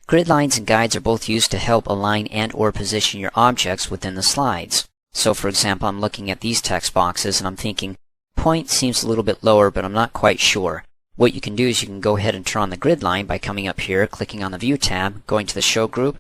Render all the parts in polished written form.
Grid lines and guides are both used to help align and or position your objects within the slides. So for example, I'm looking at these text boxes and I'm thinking, point seems a little bit lower, but I'm not quite sure. What you can do is you can go ahead and turn on the grid line by coming up here, clicking on the View tab, going to the Show group,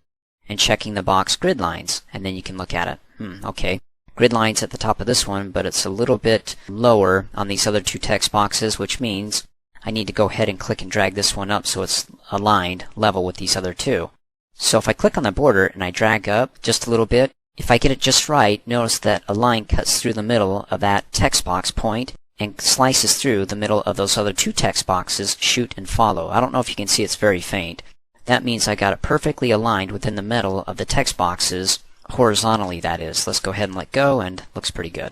and checking the box Grid Lines, and then you can look at it. Okay. Grid lines at the top of this one, but it's a little bit lower on these other two text boxes, which means I need to go ahead and click and drag this one up so it's aligned, level with these other two. So if I click on the border and I drag up just a little bit, if I get it just right, notice that a line cuts through the middle of that text box point and slices through the middle of those other two text boxes, Shoot and Follow. I don't know if you can see, it's very faint. That means I got it perfectly aligned within the middle of the text boxes, horizontally that is. Let's go ahead and let go, and looks pretty good.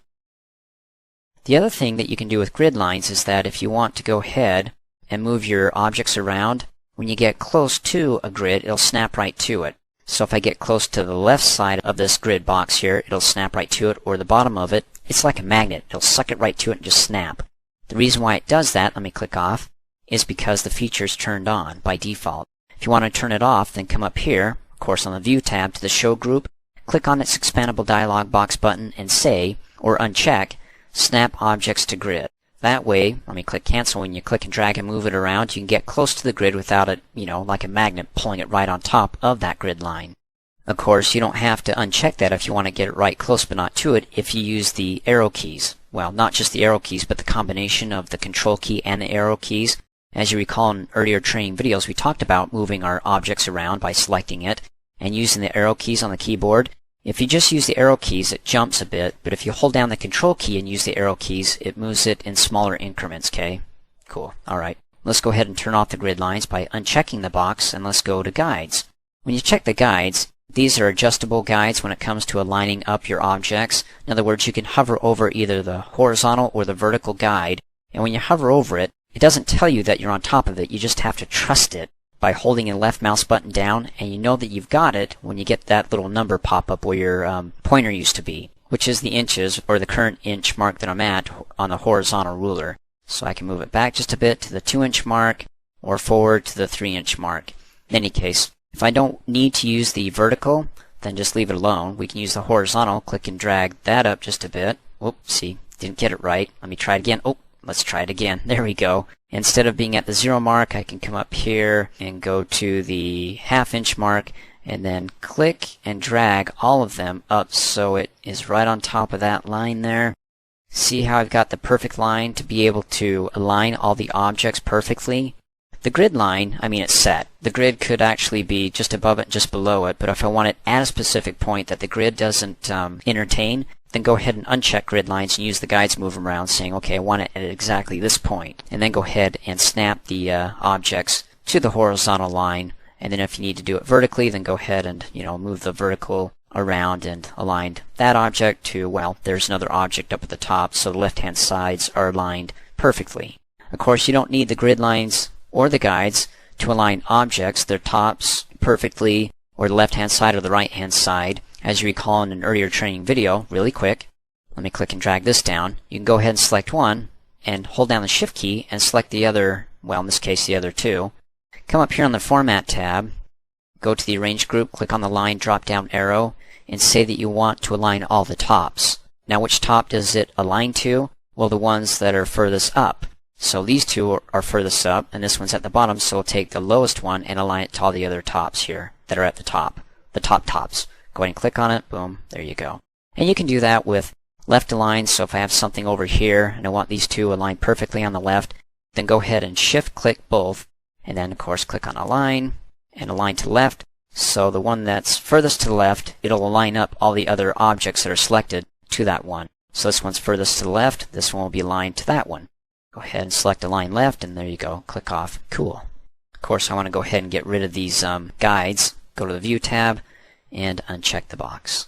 The other thing that you can do with grid lines is that if you want to go ahead and move your objects around, when you get close to a grid, it'll snap right to it. So if I get close to the left side of this grid box here, it'll snap right to it, or the bottom of it. It's like a magnet. It'll suck it right to it and just snap. The reason why it does that, let me click off, is because the feature is turned on by default. If you want to turn it off, then come up here, of course on the View tab, to the Show group, click on its expandable dialog box button and say, or uncheck, Snap Objects to Grid. That way, let me click Cancel. When you click and drag and move it around, you can get close to the grid without it, like a magnet pulling it right on top of that grid line. Of course, you don't have to uncheck that if you want to get it right close but not to it if you use the arrow keys. Well, not just the arrow keys, but the combination of the Control key and the arrow keys. As you recall in earlier training videos, we talked about moving our objects around by selecting it and using the arrow keys on the keyboard. If you just use the arrow keys, it jumps a bit, but if you hold down the Control key and use the arrow keys, it moves it in smaller increments, okay? Cool. Alright. Let's go ahead and turn off the grid lines by unchecking the box, and let's go to Guides. When you check the guides, these are adjustable guides when it comes to aligning up your objects. In other words, you can hover over either the horizontal or the vertical guide, and when you hover over it, it doesn't tell you that you're on top of it. You just have to trust it by holding the left mouse button down, and you know that you've got it when you get that little number pop up where your pointer used to be, which is the inches, or the current inch mark that I'm at on the horizontal ruler. So I can move it back just a bit to the 2-inch mark, or forward to the 3-inch mark. In any case, if I don't need to use the vertical, then just leave it alone. We can use the horizontal, click and drag that up just a bit. Whoops, see, didn't get it right. Let me try it again. Oh, let's try it again. There we go. Instead of being at the 0 mark, I can come up here and go to the 1/2-inch mark and then click and drag all of them up so it is right on top of that line there. See how I've got the perfect line to be able to align all the objects perfectly? The grid line, it's set. The grid could actually be just above it, just below it, but if I want it at a specific point that the grid doesn't entertain, then go ahead and uncheck grid lines and use the guides to move them around, saying, okay, I want it at exactly this point. And then go ahead and snap the objects to the horizontal line. And then if you need to do it vertically, then go ahead and, move the vertical around and align that object to, well, there's another object up at the top, so the left-hand sides are aligned perfectly. Of course, you don't need the grid lines or the guides to align objects, their tops perfectly, or the left-hand side or the right-hand side. As you recall in an earlier training video, really quick, let me click and drag this down. You can go ahead and select one and hold down the Shift key and select the other, well, in this case the other two. Come up here on the Format tab, go to the Arrange group, click on the line drop-down arrow, and say that you want to align all the tops. Now which top does it align to? Well, the ones that are furthest up. So these two are furthest up, and this one's at the bottom, so we'll take the lowest one and align it to all the other tops here that are at the top, the top tops. Go ahead and click on it, boom, there you go. And you can do that with left align, so if I have something over here and I want these two aligned perfectly on the left, then go ahead and Shift click both, and then of course click on Align, and align to left. So the one that's furthest to the left, it'll align up all the other objects that are selected to that one. So this one's furthest to the left, this one will be aligned to that one. Go ahead and select Align Left, and there you go, click off. Cool. Of course I want to go ahead and get rid of these guides. Go to the View tab, and uncheck the box.